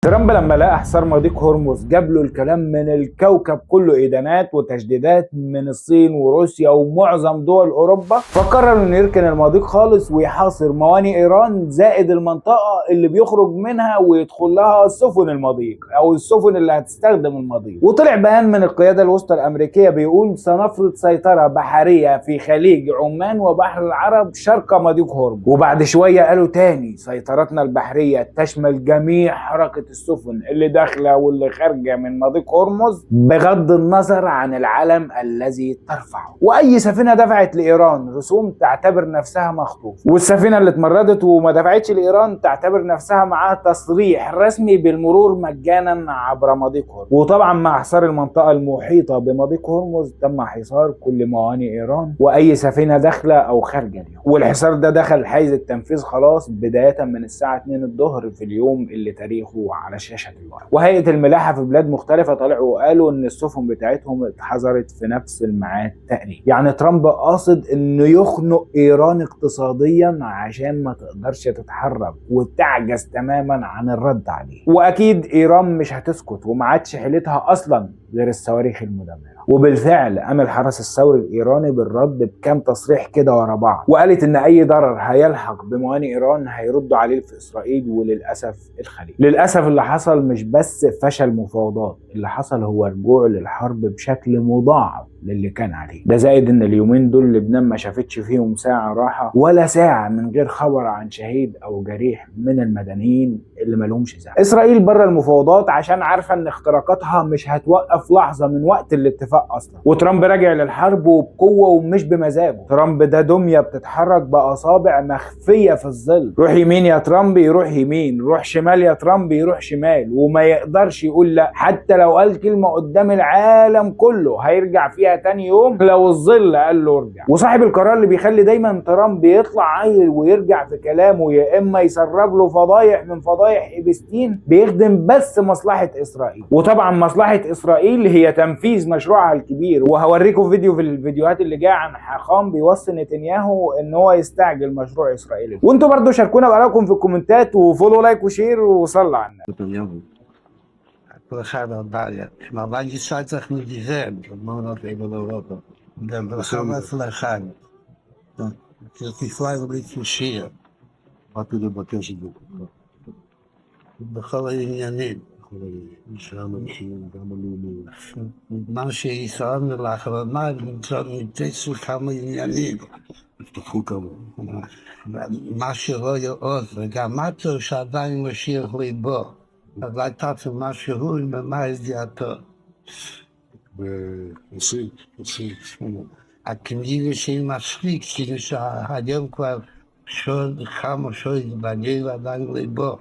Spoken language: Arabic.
ترامب لما لقى حصار مضيق هرمز جاب له الكلام من الكوكب كله، إدانات وتشديدات من الصين وروسيا ومعظم دول أوروبا، فقرر إنه يركن المضيق خالص ويحاصر موانئ إيران زائد المنطقة اللي بيخرج منها ويدخل لها سفن المضيق أو السفن اللي هتستخدم المضيق. وطلع بيان من القيادة الوسطى الأمريكية بيقول سنفرض سيطرة بحرية في خليج عمان وبحر العرب شرق مضيق هرمز. وبعد شوية قالوا تاني سيطرتنا البحرية تشمل جميع حركة السفن اللي داخله واللي خارجه من مضيق هرمز بغض النظر عن العلم الذي ترفعه. واي سفينه دفعت لايران رسوم تعتبر نفسها مخطوف، والسفينه اللي اتمردت وما دفعتش لايران تعتبر نفسها معاها تصريح رسمي بالمرور مجانا عبر مضيق هرمز. وطبعا مع حصار المنطقه المحيطه بمضيق هرمز تم حصار كل موانئ ايران واي سفينه داخله او خارجه اليوم. والحصار ده دخل حيز التنفيذ خلاص بدايه من الساعه 2 الظهر في اليوم اللي تاريخه على شاشة الورق. وهيئة الملاحة في بلاد مختلفة طلعوا وقالوا ان السفن بتاعتهم اتحظرت في نفس الميعاد تقريبا. يعني ترامب قاصد انه يخنق ايران اقتصاديا عشان ما تقدرش تتحرك وتعجز تماما عن الرد عليه. واكيد ايران مش هتسكت وما عادش حيلتها اصلا غير الصواريخ المدمرة. وبالفعل قام الحرس الثوري الايراني بالرد بكام تصريح كده ورا بعض، وقالت ان اي ضرر هيلحق بموانئ ايران هيردوا عليه في اسرائيل وللاسف الخليج. للاسف اللي حصل مش بس فشل مفاوضات، اللي حصل هو رجوع للحرب بشكل مضاعف للي كان عليه. ده زائد ان اليومين دول لبنان ما شافتش فيهم ساعه راحه ولا ساعه من غير خبر عن شهيد او جريح من المدنيين اللي مالهمش ذنب. اسرائيل بره المفاوضات عشان عارفه ان اختراقاتها مش هتوقف لحظه من وقت الاتفاق اصلا. وترامب راجع للحرب وبقوه ومش بمزاجه. ترامب ده دميه بتتحرك باصابع مخفيه في الظل. روح يمين يا ترامب يروح يمين، روح شمال يا ترامب يروح شمال، وما يقدرش يقول لا. حتى لو قال كلمه قدام العالم كله هيرجع فيها تاني يوم لو الظل قال له ارجع. وصاحب القرار اللي بيخلي دايما ترامب يطلع عيل ويرجع في كلامه يا اما يسرب له فضايح من فضايح ايبستين بيخدم بس مصلحه اسرائيل. وطبعا مصلحه اسرائيل هي تنفيذ مشروعها الكبير. وهوريكم فيديو في الفيديوهات اللي جايه عن حاخام بيوصي نتنياهو ان هو يستعجل مشروع اسرائيل. وانتوا برضو شاركونا بارائكم في الكومنتات وفولو لايك وشير وصلوا على النبي. Maar waar je staat echt niet die zijn, maar dat even Europa. Dan gaan we even gaan. Dan is die vrij een beetje zeer. Wat doe je wat je doet? Dan gaan we hier niet. Mensen die staan er lachen, maar dan niet zo gaan we hier niet. Dat is goed komen. Maar je wil je ogen, dan maakt het zo dat je misschien gelijk bent. אז הייתה משהו ומה הזדעתו. הכנראה שהיא מספיק, כאילו שהיום כבר שוד חם או שוד בגיר ועדיין ליבו.